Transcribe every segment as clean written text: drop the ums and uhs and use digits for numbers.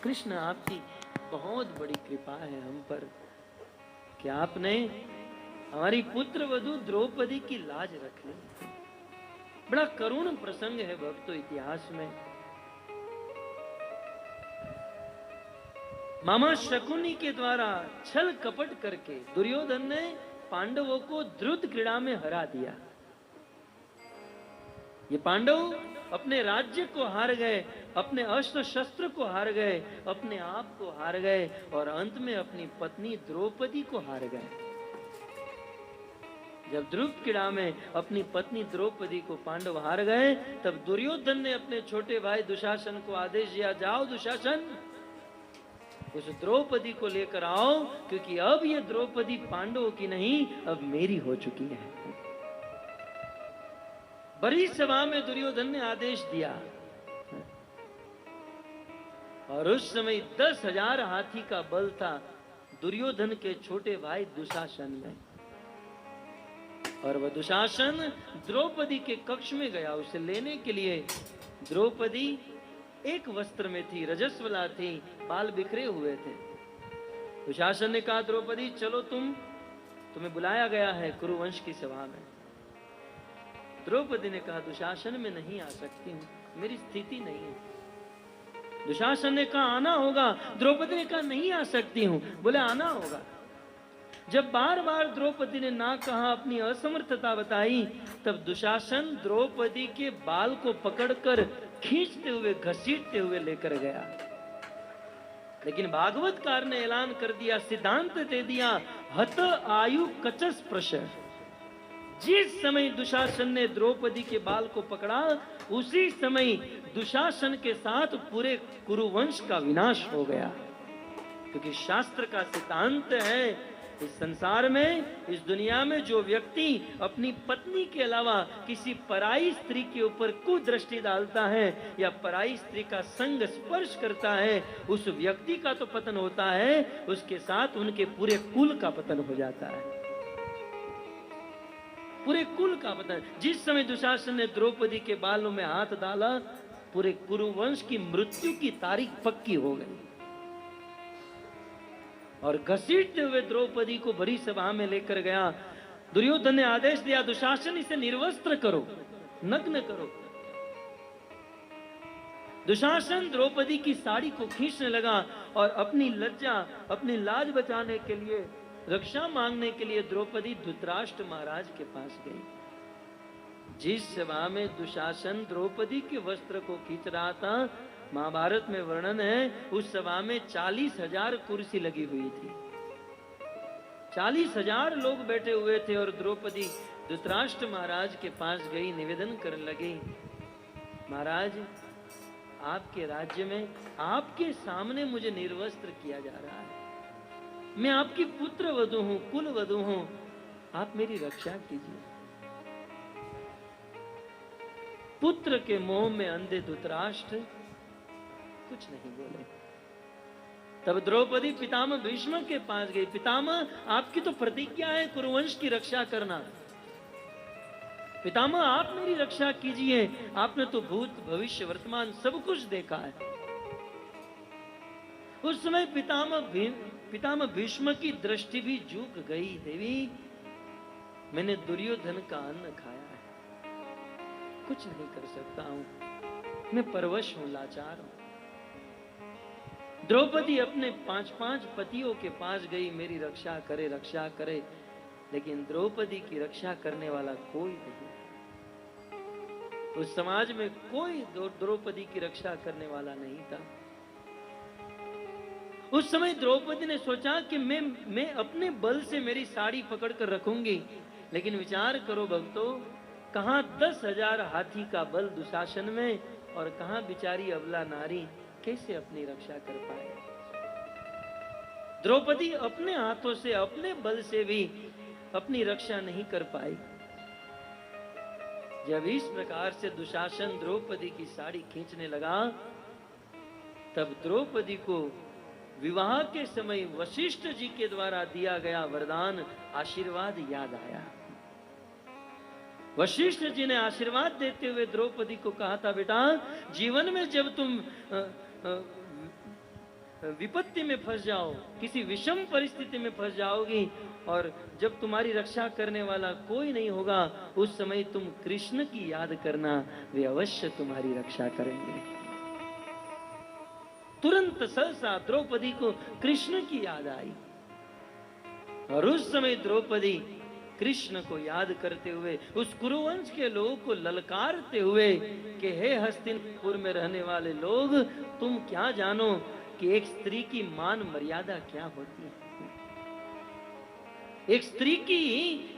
कृष्ण आपकी बहुत बड़ी कृपा है हम पर कि आपने हमारी पुत्र वधू द्रौपदी की लाज रख ली। बड़ा करुण प्रसंग है भक्तों इतिहास में। मामा शकुनी के द्वारा छल कपट करके दुर्योधन ने पांडवों को द्रुत क्रीड़ा में हरा दिया। ये पांडव अपने राज्य को हार गए, अपने अस्त्र शस्त्र को हार गए, अपने आप को हार गए और अंत में अपनी पत्नी द्रौपदी को हार गए। जब द्रुत क्रीड़ा में अपनी पत्नी द्रौपदी को पांडव हार गए, तब दुर्योधन ने अपने छोटे भाई दुशासन को आदेश दिया, जाओ दुशासन उस द्रौपदी को लेकर आओ, क्योंकि अब ये द्रौपदी पांडवों की नहीं, अब मेरी हो चुकी है। बड़ी सभा में दुर्योधन ने आदेश दिया और उस समय 10,000 हाथी का बल था दुर्योधन के छोटे भाई दुशासन में। और वह दुशासन द्रौपदी के कक्ष में गया उसे लेने के लिए। द्रौपदी एक वस्त्र में थी, रजस्वला थी, बाल बिखरे हुए थे। दुशासन ने कहा, द्रौपदी चलो, तुम्हें बुलाया गया है कुरुवंश की सभा में। द्रौपदी ने कहा, दुशासन में नहीं आ सकती हूं, मेरी स्थिति नहीं है। दुशासन ने कहा, आना होगा। द्रौपदी ने कहा, नहीं आ सकती हूं। बोले, आना होगा। जब बार बार द्रौपदी ने ना कहा, अपनी असमर्थता बताई, तब दुशासन द्रौपदी के बाल को पकड़कर खींचते हुए घसीटते हुए लेकर गया। लेकिन भागवतकार ने ऐलान कर दिया, सिद्धांत दे दिया, हत आयु कचस प्रश। जिस समय दुशासन ने द्रौपदी के बाल को पकड़ा, उसी समय दुशासन के साथ पूरे कुरुवंश का विनाश हो गया। क्योंकि शास्त्र का सिद्धांत है, इस संसार में, इस दुनिया में जो व्यक्ति अपनी पत्नी के अलावा किसी पराई स्त्री के ऊपर कुदृष्टि डालता है या पराई स्त्री का संग स्पर्श करता है, उस व्यक्ति का तो पतन होता है, उसके साथ उनके पूरे कुल का पतन हो जाता है। पूरे कुल का पतन। जिस समय दुशासन ने द्रौपदी के बालों में हाथ डाला, पूरे कुरुवंश की मृत्यु की तारीख पक्की हो गई। और घसीटते हुए द्रौपदी को बड़ी सभा में लेकर गया। दुर्योधन ने आदेश दिया, दुशासन इसे निर्वस्त्र करो, नग्न करो। दुशासन द्रौपदी की साड़ी को खींचने लगा और अपनी लज्जा, अपनी लाज बचाने के लिए, रक्षा मांगने के लिए द्रौपदी धृतराष्ट्र महाराज के पास गई। जिस सभा में दुशासन द्रौपदी के वस्त्र को खींच रहा था, महाभारत में वर्णन है, उस सभा में 40,000 कुर्सी लगी हुई थी। 40,000 लोग बैठे हुए थे और द्रौपदी धृतराष्ट्र महाराज के पास गई, निवेदन करने लगी, महाराज आपके राज्य में आपके सामने मुझे निर्वस्त्र किया जा रहा है। मैं आपकी पुत्र वधू हूं, कुल वधू हूं, आप मेरी रक्षा कीजिए। पुत्र के मोह में अंधे धृतराष्ट्र कुछ नहीं बोले। तब द्रौपदी पितामह भीष्म के पास गई। पितामह, आपकी तो प्रतिज्ञा है कुरुवंश की रक्षा करना। पितामह, आप मेरी रक्षा कीजिए, आपने तो भूत भविष्य वर्तमान सब कुछ देखा है। उस समय पितामह भीष्म की दृष्टि भी झुक गई। देवी, मैंने दुर्योधन का अन्न खाया है, कुछ नहीं कर सकता हूं, मैं परवश हूं, लाचार हूं। द्रौपदी अपने 5-5 पतियों के पास गई, मेरी रक्षा करे, रक्षा करे, लेकिन द्रौपदी की रक्षा करने वाला कोई नहीं। उस समाज में कोई द्रौपदी की रक्षा करने वाला नहीं था। उस समय द्रौपदी ने सोचा कि मैं अपने बल से मेरी साड़ी पकड़कर रखूंगी, लेकिन विचार करो भक्तों, कहां 10,000 हाथी का बल दुशासन में और कहां बिचारी अबला नारी कैसे अपनी रक्षा कर पाए। द्रौपदी अपने हाथों से, अपने बल से भी अपनी रक्षा नहीं कर पाई। जब इस प्रकार से दुशासन द्रौपदी की साड़ी खींचने लगा, तब द्रौपदी को विवाह के समय वशिष्ठ जी के द्वारा दिया गया वरदान, आशीर्वाद याद आया। वशिष्ठ जी ने आशीर्वाद देते हुए द्रौपदी को कहा था, बेटा जीवन में जब तुम विपत्ति में फंस जाओ, किसी विषम परिस्थिति में फंस जाओगी, और जब तुम्हारी रक्षा करने वाला कोई नहीं होगा, उस समय तुम कृष्ण की याद करना, वे अवश्य तुम्हारी रक्षा करेंगे। तुरंत सहसा द्रौपदी को कृष्ण की याद आई, और उस समय द्रौपदी कृष्ण को याद करते हुए उस कुरुवंश के लोगों को ललकारते हुए कि हे हस्तिनापुर में रहने वाले लोग, तुम क्या जानो कि एक स्त्री की मान मर्यादा क्या होती है, एक स्त्री की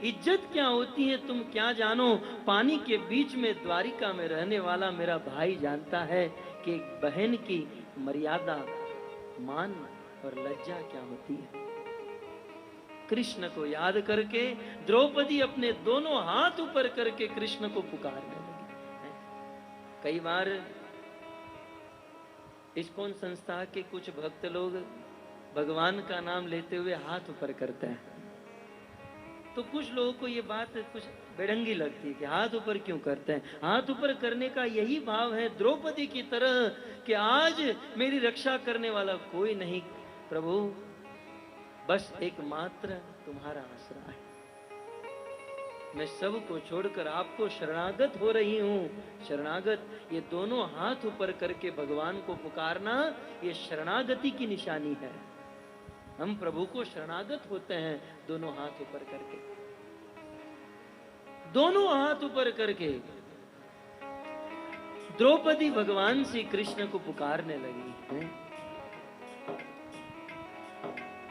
इज्जत क्या होती है, तुम क्या जानो। पानी के बीच में द्वारिका में रहने वाला मेरा भाई जानता है कि एक बहन की मर्यादा, मान और लज्जा क्या होती है। कृष्ण को याद करके द्रौपदी अपने दोनों हाथ ऊपर करके कृष्ण को पुकारने लगी। कई बार इस्कॉन संस्था के कुछ भक्त लोग भगवान का नाम लेते हुए हाथ ऊपर करते हैं, तो कुछ लोगों को ये बात कुछ बेढंगी लगती है कि हाथ ऊपर क्यों करते हैं। हाथ ऊपर करने का यही भाव है द्रौपदी की तरह कि आज मेरी रक्षा करने वाला कोई नहीं प्रभु, बस एकमात्र तुम्हारा आसरा है। मैं सब को छोड़कर आपको शरणागत हो रही हूं। शरणागत, ये दोनों हाथ ऊपर करके भगवान को पुकारना, ये शरणागति की निशानी है। हम प्रभु को शरणागत होते हैं दोनों हाथ ऊपर करके, दोनों हाथ ऊपर करके द्रौपदी भगवान श्री कृष्ण को पुकारने लगी है।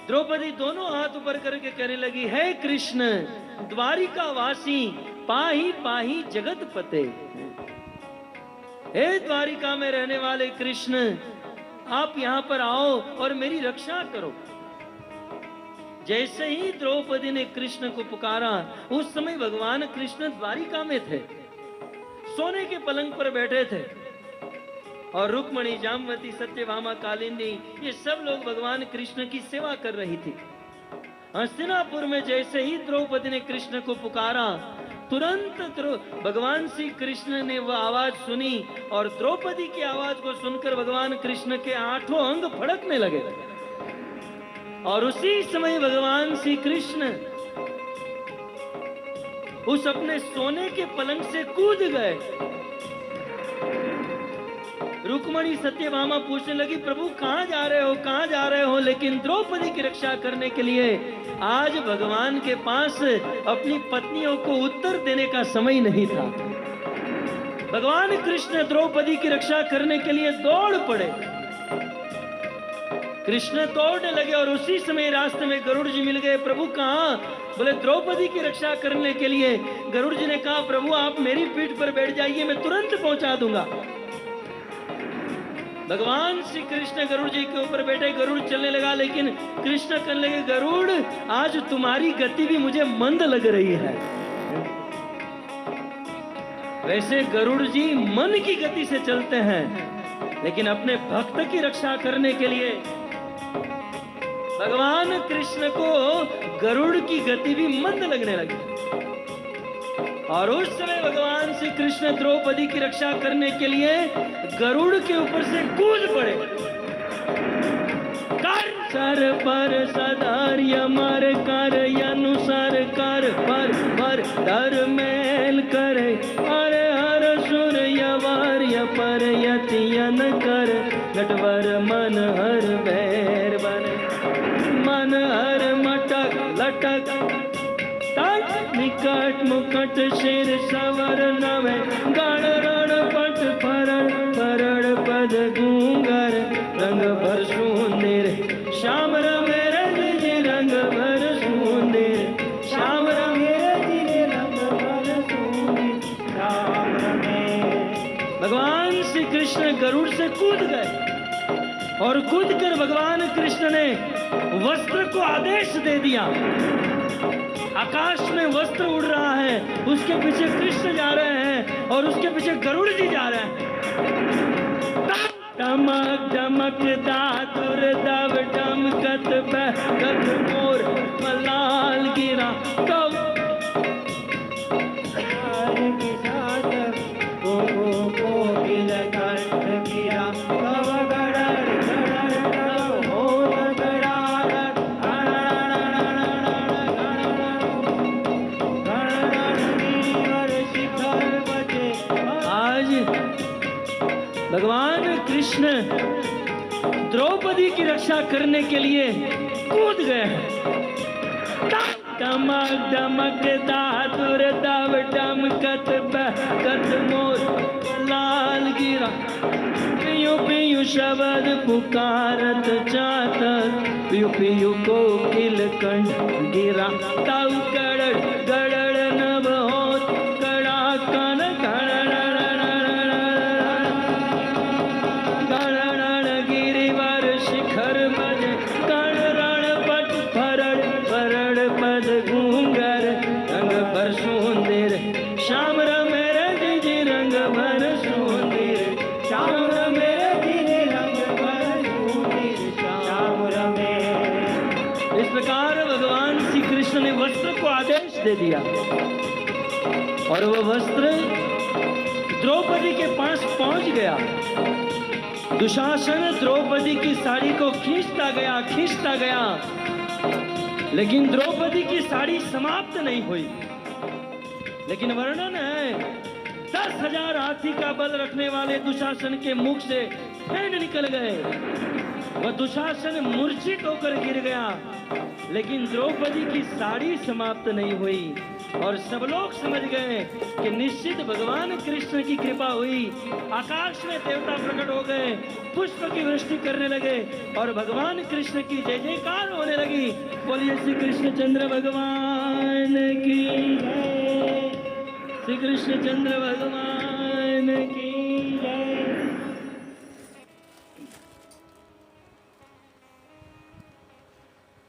द्रौपदी दोनों हाथ ऊपर करके कहने लगी, हे कृष्ण द्वारिका वासी, पाही पाही जगत पते। हे द्वारिका में रहने वाले कृष्ण, आप यहां पर आओ और मेरी रक्षा करो। जैसे ही द्रौपदी ने कृष्ण को पुकारा, उस समय भगवान कृष्ण द्वारिका में थे, सोने के पलंग पर बैठे थे, और रुक्मणी, जामवती, सत्यभामा, कालिंदी, ये सब लोग भगवान कृष्ण की सेवा कर रही थी। हस्तिनापुर में जैसे ही द्रौपदी ने कृष्ण को पुकारा, तुरंत भगवान श्री कृष्ण ने वह आवाज सुनी, और द्रौपदी की आवाज को सुनकर भगवान कृष्ण के 8 अंग फड़कने लगे, और उसी समय भगवान श्री कृष्ण उस अपने सोने के पलंग से कूद गए। रुक्मणी, सत्यभामा पूछने लगी, प्रभु कहां जा रहे हो, कहां जा रहे हो। लेकिन द्रौपदी की रक्षा करने के लिए आज भगवान के पास अपनी पत्नियों को उत्तर देने का समय नहीं था। भगवान कृष्ण द्रौपदी की रक्षा करने के लिए दौड़ पड़े। कृष्ण दौड़ने लगे, और उसी समय रास्ते में गरुड़ जी मिल गए। प्रभु कहां? बोले द्रौपदी की रक्षा करने के लिए। गरुड़ जी ने कहा, प्रभु आप मेरी पीठ पर बैठ जाइए, मैं तुरंत पहुंचा दूंगा। भगवान श्री कृष्ण गरुड़ जी के ऊपर बैठे, गरुड़ चलने लगा, लेकिन कृष्ण कहने लगे, गरुड़ आज तुम्हारी गति भी मुझे मंद लग रही है। वैसे गरुड़ जी मन की गति से चलते हैं, लेकिन अपने भक्त की रक्षा करने के लिए भगवान कृष्ण को गरुड़ की गति भी मंद लगने लगी। और उस समय भगवान श्री कृष्ण द्रौपदी की रक्षा करने के लिए गरुड़ के ऊपर से कूद पड़े। कर सर पर सदार्य मर कर अनुसार कर पर धर मेल करे, हर हर सूर्य वार्य पर यतियन कर, नटवर मन हर बैर बने, मन हर मटक लटक निकट मुकट शेर सवर नवे, गण रण पट फरण फरण पद गूंगर, रंग भर सुंदर श्याम रमे रज रंग भर सुंदर, श्याम रमे रंग भर सुंदर, श्याम रमे। भगवान श्री कृष्ण गरुड़ से कूद गए, और कूद कर भगवान कृष्ण ने वस्त्र को आदेश दे दिया। आकाश में वस्त्र उड़ रहा है, उसके पीछे कृष्ण जा रहे हैं, और उसके पीछे गरुड़ जी जा रहे हैं। टमक टमक दातुर दब टमकत बहकत मोर मलाल गिरा, भगवान कृष्ण द्रौपदी की रक्षा करने के लिए कूद गए। टमक डमक दादुर दब डमकत बहकत मोर लाल गिरा, पियु पियु शब्द पुकारत चातर, पियु पियु कोकिल कंठ गिरा, ताऊ गड़ड़ गड़ड़ नभ होत कड़ा कन गड़ड़ गिरिवर शिखर बज कण रण पट भरड़ भरड़ पद घूंगर रंग भर सुंदर श्याम मेरे जी रंग भर सुंदर श्याम मेरे जी रंग भर सुंदर श्याम मेरे। इस प्रकार भगवान श्री कृष्ण ने वस्त्र को आदेश दे दिया और वो वस्त्र द्रौपदी के पास पहुंच गया। दुशासन द्रौपदी की साड़ी को खींचता गया, लेकिन द्रौपदी की साड़ी समाप्त नहीं हुई। लेकिन वर्णन है 10,000 हाथी का बल रखने वाले दुशासन के मुख से फेंट निकल गए। वह दुशासन मूर्छित होकर गिर गया, लेकिन द्रौपदी की साड़ी समाप्त नहीं हुई। और सब लोग समझ गए कि निश्चित भगवान कृष्ण की कृपा हुई। आकाश में देवता प्रकट हो गए, पुष्प की वृष्टि करने लगे और भगवान कृष्ण की जय जयकार होने लगी। बोलिए श्री कृष्णचंद्र भगवान की जय, श्री कृष्णचंद्र भगवान की जय।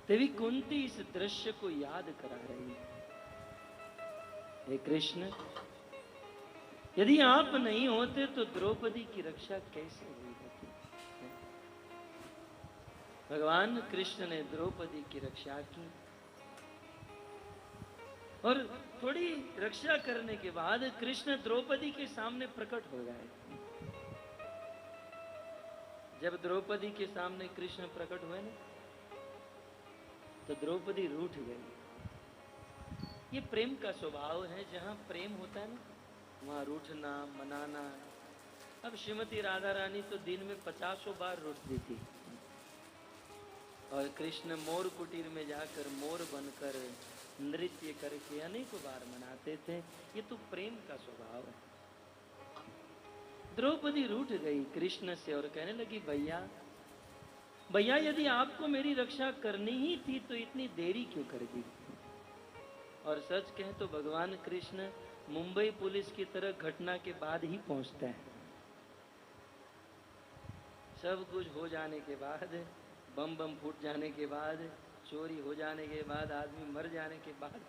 देवी कुंती इस दृश्य को याद करा रही है। हे कृष्ण, यदि आप नहीं होते तो द्रौपदी की रक्षा कैसे हुई होती? भगवान कृष्ण ने द्रौपदी की रक्षा की और थोड़ी रक्षा करने के बाद कृष्ण द्रौपदी के सामने प्रकट हो गए। जब द्रौपदी के सामने कृष्ण प्रकट हुए ना, तो द्रौपदी रूठ गई। ये प्रेम का स्वभाव है, जहाँ प्रेम होता है ना वहाँ रूठना मनाना। अब श्रीमती राधा रानी तो दिन में 50 बार रूठती थी और कृष्ण मोर कुटीर में जाकर मोर बनकर नृत्य करके अनेकों बार मनाते थे। ये तो प्रेम का स्वभाव है। द्रौपदी रूठ गई कृष्ण से और कहने लगी, भैया यदि आपको मेरी रक्षा करनी ही थी तो इतनी देरी क्यों कर दी? और सच कहें तो भगवान कृष्ण मुंबई पुलिस की तरह घटना के बाद ही पहुंचता है। सब कुछ हो जाने के बाद, बम फूट जाने के बाद, चोरी हो जाने के बाद, आदमी मर जाने के बाद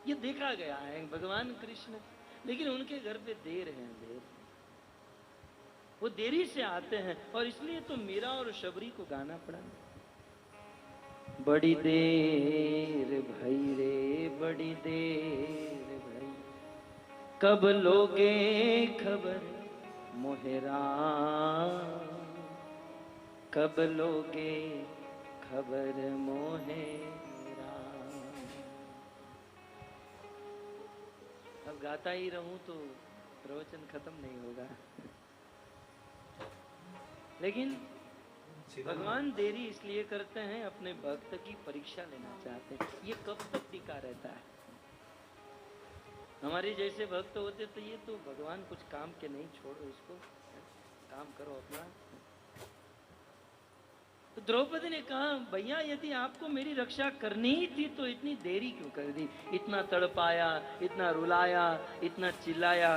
ये देखा गया है भगवान कृष्ण। लेकिन उनके घर पे देर। वो देरी से आते हैं और इसलिए तो मीरा और शबरी को गाना पड़ा। बड़ी देर भई रे बड़ी देर भई, कब लोगे खबर मोहेरा, कब लोगे खबर मोहेरा। अब गाता ही रहूं तो प्रवचन खत्म नहीं होगा। लेकिन भगवान देरी इसलिए करते हैं, अपने भक्त की परीक्षा लेना चाहते हैं। ये कब तक टिका रहता है? हमारे जैसे भक्त होते तो ये तो भगवान कुछ काम के नहीं, छोड़ो इसको, काम करो अपना। तो द्रौपदी ने कहा, भैया यदि आपको मेरी रक्षा करनी ही थी तो इतनी देरी क्यों कर दी? इतना तड़पाया, इतना रुलाया, इतना चिल्लाया।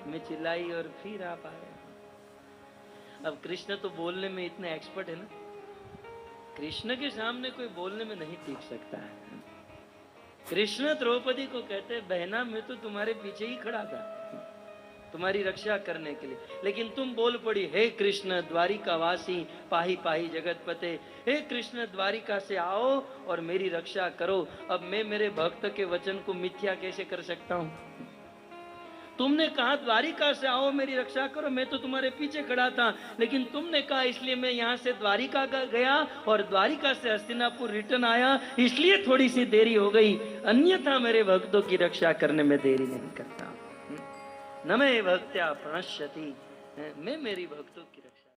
मैं चिल्लाई और फिर आप आए। अब कृष्ण तो बोलने में इतने एक्सपर्ट है ना, कृष्ण के सामने कोई बोलने में नहीं टिक सकता है। कृष्ण द्रौपदी को कहते, बहना मैं तो तुम्हारे पीछे ही खड़ा था तुम्हारी रक्षा करने के लिए, लेकिन तुम बोल पड़ी, हे कृष्ण द्वारिका वासी पाही पाही जगत पते, हे कृष्ण द्वारिका से आओ और मेरी रक्षा करो। अब मैं मेरे भक्त के वचन को मिथ्या कैसे कर सकता हूँ? तुमने कहा द्वारिका से आओ मेरी रक्षा करो, मैं तो तुम्हारे पीछे खड़ा था, लेकिन तुमने कहा इसलिए मैं यहाँ से द्वारिका गया और द्वारिका से हस्तिनापुर रिटर्न आया, इसलिए थोड़ी सी देरी हो गई, अन्यथा मेरे भक्तों की रक्षा करने में देरी नहीं करता। न मे भक्त्या प्रणश्यति मैं मेरी भक्तों की रक्षा